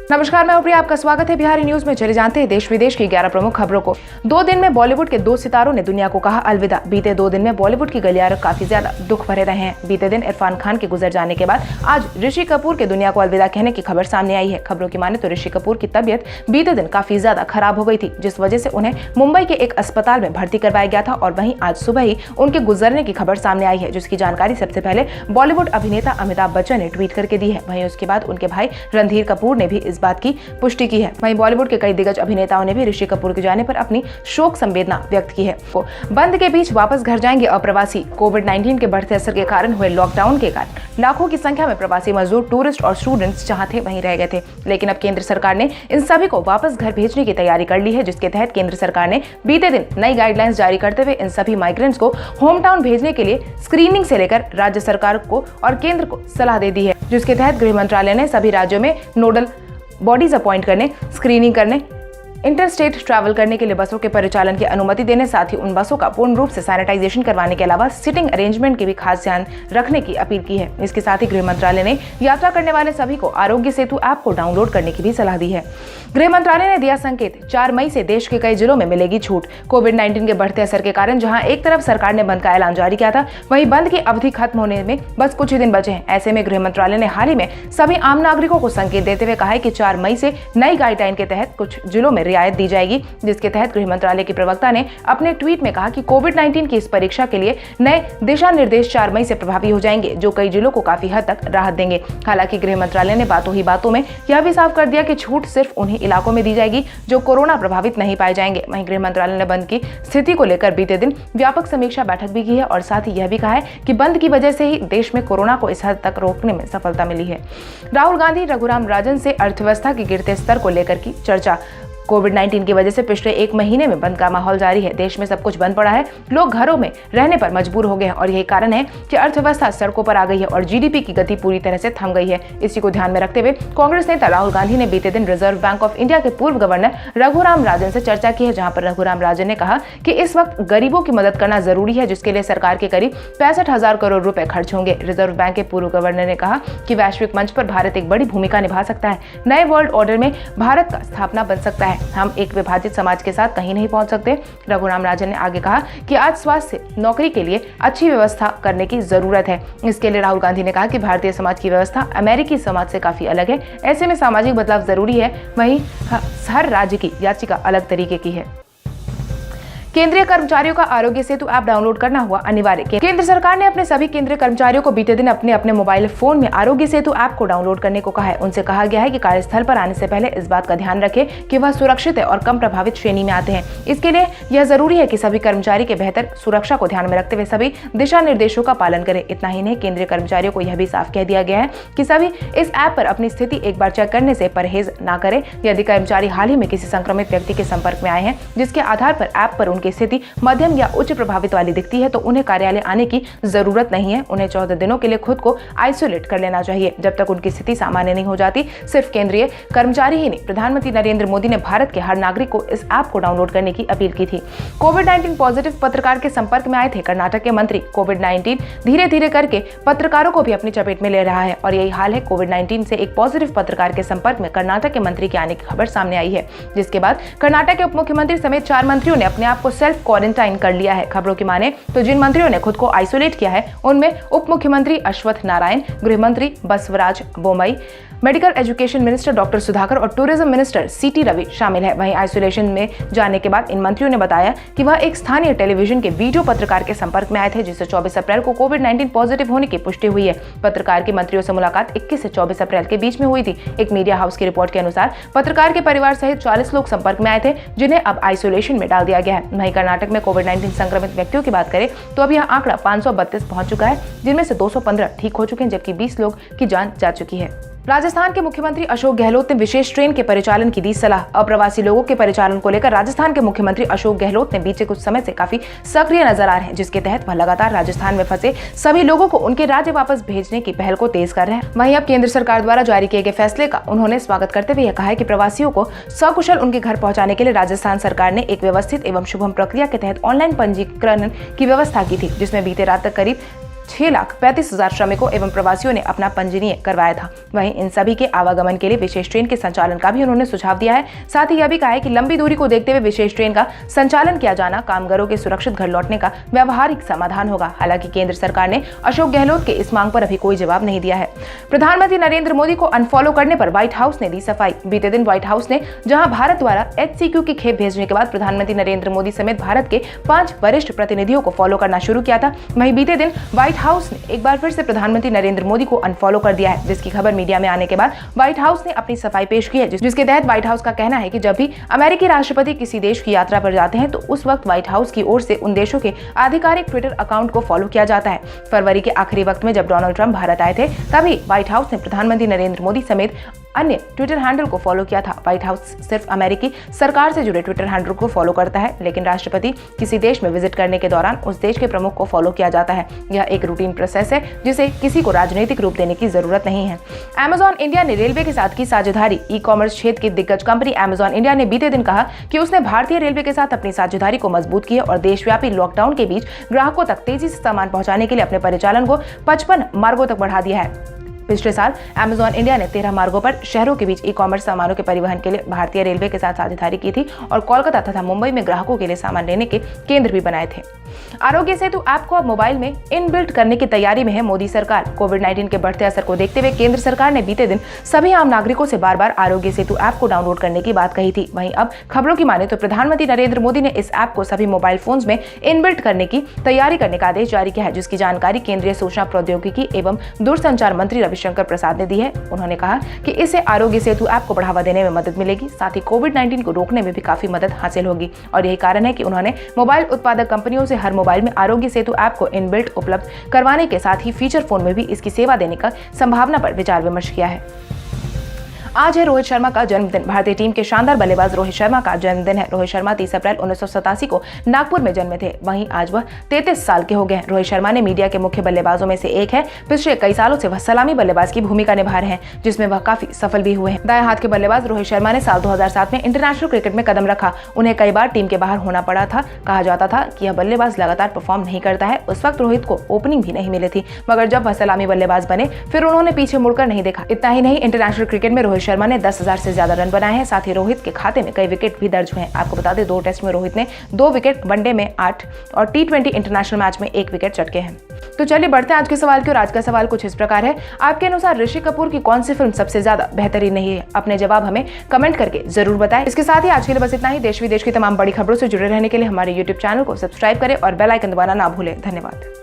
नमस्कार, मैं प्रिया, आपका स्वागत है बिहारी न्यूज में। चले जानते हैं देश विदेश की 11 प्रमुख खबरों को। 2 दिन में बॉलीवुड के 2 सितारों ने दुनिया को कहा अलविदा। बीते 2 दिन में बॉलीवुड की गलियारे काफी ज्यादा दुख भरे रहे हैं। बीते दिन इरफान खान के गुजर जाने के बाद आज ऋषि कपूर के दुनिया को अलविदा कहने की खबर सामने आई है। खबरों की माने तो ऋषि कपूर की तबियत बीते दिन काफी ज्यादा खराब हो गई थी, जिस वजह से उन्हें मुंबई के एक अस्पताल में भर्ती करवाया गया था और वहीं आज सुबह ही उनके गुजरने की खबर सामने आई है, जिसकी जानकारी सबसे पहले बॉलीवुड अभिनेता अमिताभ बच्चन ने ट्वीट करके दी है। वहीं उसके बाद उनके भाई रणधीर कपूर ने भी इस बात की पुष्टि की है। वहीं बॉलीवुड के कई दिग्गज अभिनेताओं ने भी ऋषि कपूर के जाने पर अपनी शोक संवेदना व्यक्त की है। बंद के बीच वापस घर जाएंगे अप्रवासी। कोविड-19 के बढ़ते असर के कारण हुए लॉकडाउन के कारण लाखों की संख्या में प्रवासी मजदूर, टूरिस्ट और स्टूडेंट्स जहां थे वहीं रह गए थे, लेकिन अब केंद्र सरकार ने इन सभी को वापस घर भेजने की तैयारी कर ली है, जिसके तहत केंद्र सरकार ने बीते दिन नई गाइडलाइंस जारी करते हुए इन सभी माइग्रेंट्स को होम टाउन भेजने के लिए स्क्रीनिंग से लेकर राज्य सरकार को और केंद्र को सलाह दे दी है, जिसके तहत गृह मंत्रालय ने सभी राज्यों में नोडल बॉडीज अपॉइंट करने, स्क्रीनिंग करने, इंटर स्टेट ट्रैवल करने के लिए बसों के परिचालन की अनुमति देने, साथ ही उन बसों का पूर्ण रूप से सैनिटाइजेशन करवाने के अलावा सीटिंग अरेंजमेंट की भी खास ध्यान रखने की अपील की है। इसके साथ ही गृह मंत्रालय ने यात्रा करने वाले सभी को आरोग्य सेतु ऐप को डाउनलोड करने की भी सलाह दी है। गृह मंत्रालय ने दिया संकेत, 4 मई से देश के कई जिलों में मिलेगी छूट। कोविड-19 के बढ़ते असर के कारण जहां एक तरफ सरकार ने बंद का ऐलान जारी किया था, वहीं बंद की अवधि खत्म होने में बस कुछ ही दिन बचे हैं। ऐसे में गृह मंत्रालय ने हाल ही में सभी आम नागरिकों को संकेत देते हुए कहा है कि 4 मई से नई गाइडलाइन के तहत कुछ जिलों में रियायत दी जाएगी, जिसके तहत गृह मंत्रालय के प्रवक्ता ने अपने ट्वीट में कहा कि कोविड-19 की इस परीक्षा के लिए नए दिशा निर्देश 4 मई से प्रभावी हो जाएंगे, जो कई जिलों को काफी हद तक राहत देंगे। हालांकि गृह मंत्रालय ने बातों ही बातों में यह भी साफ कर दिया कि छूट सिर्फ उन्हीं इलाकों में दी जाएगी जो कोरोना प्रभावित नहीं पाए जाएंगे। वहीं गृह मंत्रालय ने बंद की स्थिति को लेकर बीते दिन व्यापक समीक्षा बैठक भी की है और साथ ही यह भी कहा है कि बंद की वजह से ही देश में कोरोना को इस हद तक रोकने में सफलता मिली है। राहुल गांधी, रघुराम राजन से अर्थव्यवस्था के गिरते स्तर को लेकर की चर्चा। कोविड-19 की वजह से पिछले 1 महीने में बंद का माहौल जारी है। देश में सब कुछ बंद पड़ा है, लोग घरों में रहने पर मजबूर हो गए हैं और यही कारण है कि अर्थव्यवस्था सड़कों पर आ गई है और जीडीपी की गति पूरी तरह से थम गई है। इसी को ध्यान में रखते हुए कांग्रेस नेता राहुल गांधी ने बीते दिन रिजर्व बैंक ऑफ इंडिया के पूर्व गवर्नर रघुराम राजन से चर्चा की है, जहां पर रघुराम राजन ने कहा कि इस वक्त गरीबों की मदद करना जरूरी है, जिसके लिए सरकार के करीब 65,000 करोड़ रुपए खर्च होंगे। रिजर्व बैंक के पूर्व गवर्नर ने कहा कि वैश्विक मंच पर भारत एक बड़ी भूमिका निभा सकता है। नए वर्ल्ड ऑर्डर में भारत का स्थापना बन सकता है। हम एक विभाजित समाज के साथ कहीं नहीं पहुंच सकते। रघुराम राजन ने आगे कहा कि आज स्वास्थ्य, नौकरी के लिए अच्छी व्यवस्था करने की जरूरत है। इसके लिए राहुल गांधी ने कहा कि भारतीय समाज की व्यवस्था अमेरिकी समाज से काफी अलग है, ऐसे में सामाजिक बदलाव जरूरी है। वहीं हर राज्य की याचिका अलग तरीके की है। केंद्रीय कर्मचारियों का आरोग्य सेतु ऐप डाउनलोड करना हुआ अनिवार्य। केंद्र सरकार ने अपने सभी केंद्रीय कर्मचारियों को बीते दिन अपने अपने मोबाइल फोन में आरोग्य सेतु ऐप को डाउनलोड करने को कहा है। उनसे कहा गया है कि कार्यस्थल पर आने से पहले इस बात का ध्यान रखें कि वह सुरक्षित है और कम प्रभावित श्रेणी में आते हैं। इसके लिए यह जरूरी है कि सभी कर्मचारी के बेहतर सुरक्षा को ध्यान में रखते हुए सभी दिशा निर्देशों का पालन करें। इतना ही नहीं, केंद्रीय कर्मचारियों को यह भी साफ कह दिया गया है कि सभी इस ऐप पर अपनी स्थिति एक बार चेक करने से परहेज न करें। यदि कर्मचारी हाल ही में किसी संक्रमित व्यक्ति के संपर्क में आए हैं, जिसके आधार पर ऐप पर उनकी स्थिति मध्यम या उच्च प्रभावित वाली दिखती है, तो उन्हें कार्यालय आने की जरूरत नहीं है। उन्हें 14 दिनों के लिए खुद को आइसोलेट कर लेना चाहिए, जब तक उनकी स्थिति सामान्य नहीं हो जाती। सिर्फ केंद्रीय कर्मचारी ही नहीं, प्रधानमंत्री नरेंद्र मोदी ने भारत के हर नागरिक को इस ऐप को डाउनलोड करने की अपील की थी। कोविड-19 पॉजिटिव पत्रकार के संपर्क में आए थे कर्नाटक के मंत्री। कोविड-19 धीरे धीरे करके पत्रकारों को भी अपनी चपेट में ले रहा है और यही हाल है। कोविड-19 से एक पॉजिटिव पत्रकार के संपर्क में कर्नाटक के मंत्री के आने की खबर सामने आई है, जिसके बाद कर्नाटक के उप मुख्यमंत्री समेत 4 मंत्रियों ने अपने आप को सेल्फ क्वारंटाइन कर लिया है। खबरों की माने तो जिन मंत्रियों ने खुद को आइसोलेट किया है, उनमें उप मुख्यमंत्री अश्वत्थ नारायण, गृह मंत्री Basavaraj Bommai, medical education minister doctor Sudhakar और टूरिज्म मिनिस्टर सीटी रवि शामिल है। वहीं आइसोलेशन में जाने के बाद इन मंत्रियों ने बताया कि वह एक स्थानीय टेलीविजन के वीडियो पत्रकार के संपर्क में आए थे, जिसे 24 अप्रैल को कोविड-19 पॉजिटिव होने की पुष्टि हुई है। पत्रकार की मंत्रियों से मुलाकात 21 से 24 अप्रैल के बीच में हुई थी। एक मीडिया हाउस की रिपोर्ट के अनुसार पत्रकार के परिवार सहित 40 लोग संपर्क में आए थे, जिन्हें अब आइसोलेशन में डाल दिया गया है। वहीं कर्नाटक में कोविड-19 संक्रमित व्यक्तियों की बात करें तो अब यह आंकड़ा 532 पहुंच चुका है, जिनमें से 215 ठीक हो चुके हैं, जबकि 20 लोग की जान जा चुकी है। राजस्थान के मुख्यमंत्री अशोक गहलोत ने विशेष ट्रेन के परिचालन की दी सलाह। अप्रवासी लोगों के परिचालन को लेकर राजस्थान के मुख्यमंत्री अशोक गहलोत ने बीते कुछ समय से काफी सक्रिय नजर आ रहे हैं, जिसके तहत वह लगातार राजस्थान में फंसे सभी लोगों को उनके राज्य वापस भेजने की पहल को तेज कर रहे हैं। वहीं अब केंद्र सरकार द्वारा जारी किए गए फैसले का उन्होंने स्वागत करते हुए कहा है कि प्रवासियों को सकुशल उनके घर पहुंचाने के लिए राजस्थान सरकार ने एक व्यवस्थित एवं शुभम प्रक्रिया के तहत ऑनलाइन पंजीकरण की व्यवस्था की थी, जिसमें बीते रात तक करीब 6,35,000 श्रमिकों एवं प्रवासियों ने अपना पंजीयन करवाया था। वहीं इन सभी के आवागमन के लिए विशेष ट्रेन के संचालन का भी उन्होंने सुझाव दिया है। साथ ही यह भी कहा है कि लंबी दूरी को देखते हुए विशेष ट्रेन का संचालन किया जाना कामगारों के सुरक्षित घर लौटने का व्यावहारिक समाधान होगा। हालांकि केंद्र सरकार ने अशोक गहलोत के इस मांग पर अभी कोई जवाब नहीं दिया है। प्रधानमंत्री नरेंद्र मोदी को अनफॉलो करने पर व्हाइट हाउस ने दी सफाई। बीते दिन व्हाइट हाउस ने जहां भारत द्वारा HCQ की खेप भेजने के बाद प्रधानमंत्री नरेंद्र मोदी समेत भारत के 5 वरिष्ठ प्रतिनिधियों को फॉलो करना शुरू किया था, वहीं बीते दिन व्हाइट हाउस ने एक बार फिर से प्रधानमंत्री नरेंद्र मोदी को अनफॉलो कर दिया है, जिसकी खबर मीडिया में आने के बाद व्हाइट हाउस ने अपनी सफाई पेश की है, जिसके तहत व्हाइट हाउस का कहना है कि जब भी अमेरिकी राष्ट्रपति किसी देश की यात्रा पर जाते हैं तो उस वक्त व्हाइट हाउस की ओर से उन देशों के आधिकारिक ट्विटर अकाउंट को फॉलो किया जाता है। फरवरी के आखिरी वक्त में जब डोनाल्ड ट्रंप भारत आए थे, तभी व्हाइट हाउस ने प्रधानमंत्री नरेंद्र मोदी समेत अन्य ट्विटर हैंडल को फॉलो किया था। व्हाइट हाउस सिर्फ अमेरिकी सरकार से जुड़े ट्विटर हैंडल को फॉलो करता है, लेकिन राष्ट्रपति किसी देश में विजिट करने के दौरान उस देश के प्रमुख को फॉलो किया जाता है। यह एक रूटीन प्रोसेस है जिसे किसी को राजनीतिक रूप देने की जरूरत नहीं है। Amazon इंडिया ने रेलवे के साथ की साझेदारी। ई-कॉमर्स क्षेत्र की दिग्गज कंपनी Amazon इंडिया ने बीते दिन कहा कि उसने भारतीय रेलवे के साथ अपनी साझेदारी को मजबूत किया और देशव्यापी लॉकडाउन के बीच ग्राहकों तक तेजी से सामान पहुंचाने के लिए अपने परिचालन को 55 मार्गों तक बढ़ा दिया है। पिछले साल Amazon इंडिया ने 13 मार्गों पर शहरों के बीच ई-कॉमर्स सामानों के परिवहन के लिए भारतीय रेलवे के साथ साझेदारी की थी और कोलकाता तथा मुंबई में ग्राहकों के लिए सामान लेने के केंद्र भी बनाए थे। आरोग्य सेतु ऐप को अब मोबाइल में इनबिल्ट करने की तैयारी में है मोदी सरकार। कोविड-19 के बढ़ते असर को देखते हुए केंद्र सरकार ने बीते दिन सभी आम नागरिकों से बार-बार आरोग्य सेतु ऐप को डाउनलोड करने की बात कही थी। वहीं अब खबरों की माने तो प्रधानमंत्री नरेंद्र मोदी ने इस ऐप को सभी मोबाइल फोन्स में इनबिल्ट करने की तैयारी करने का आदेश जारी किया है, जिसकी जानकारी केंद्रीय सूचना प्रौद्योगिकी एवं दूरसंचार मंत्री रविशंकर प्रसाद ने दी है। उन्होंने कहा कि इससे आरोग्य सेतु ऐप को बढ़ावा देने में मदद मिलेगी, साथ ही कोविड-19 को रोकने में भी काफी मदद हासिल होगी और यही कारण है कि उन्होंने मोबाइल उत्पादक कंपनियों से हर मोबाइल में आरोग्य सेतु ऐप को इनबिल्ट उपलब्ध करवाने के साथ ही फीचर फोन में भी इसकी सेवा देने का संभावना पर विचार विमर्श किया है। आज है रोहित शर्मा का जन्मदिन। भारतीय टीम के शानदार बल्लेबाज रोहित शर्मा का जन्मदिन है। रोहित शर्मा 30 अप्रैल 1987 को नागपुर में जन्मे थे। वहीं आज वह 33 साल के हो गए हैं। रोहित शर्मा ने मीडिया के मुख्य बल्लेबाजों में से एक है। पिछले कई सालों से वह सलामी बल्लेबाज की भूमिका निभा रहे हैं, जिसमें वह काफी सफल भी हुए हैं। दाएं हाथ के बल्लेबाज रोहित शर्मा ने साल 2007 में इंटरनेशनल क्रिकेट में कदम रखा। उन्हें कई बार टीम के बाहर होना पड़ा था। कहा जाता था कि यह बल्लेबाज लगातार परफॉर्म नहीं करता है। उस वक्त रोहित को ओपनिंग भी नहीं मिली थी, मगर जब वह सलामी बल्लेबाज बने फिर उन्होंने पीछे मुड़कर नहीं देखा। इतना ही नहीं, इंटरनेशनल क्रिकेट में रोहित शर्मा ने 10,000 से ज्यादा रन बनाए हैं। साथ ही रोहित के खाते में कई विकेट भी दर्ज हुए हैं। आपको बता दें, 2 टेस्ट में रोहित ने 2 विकेट, वनडे में 8 और T20 इंटरनेशनल मैच में 1 विकेट चटके हैं। तो चलिए बढ़ते हैं आज के सवाल की। और आज का सवाल कुछ इस प्रकार है, आपके अनुसार ऋषि कपूर की कौन सी फिल्म सबसे ज्यादा बेहतरीन नहीं है? अपने जवाब हमें कमेंट करके जरूर बताएं। इसके साथ ही आज के लिए बस इतना ही। देश विदेश की तमाम बड़ी खबरों से जुड़े रहने के लिए हमारे YouTube चैनल को सब्सक्राइब करें और बेल आइकन दबाना ना भूलें। धन्यवाद।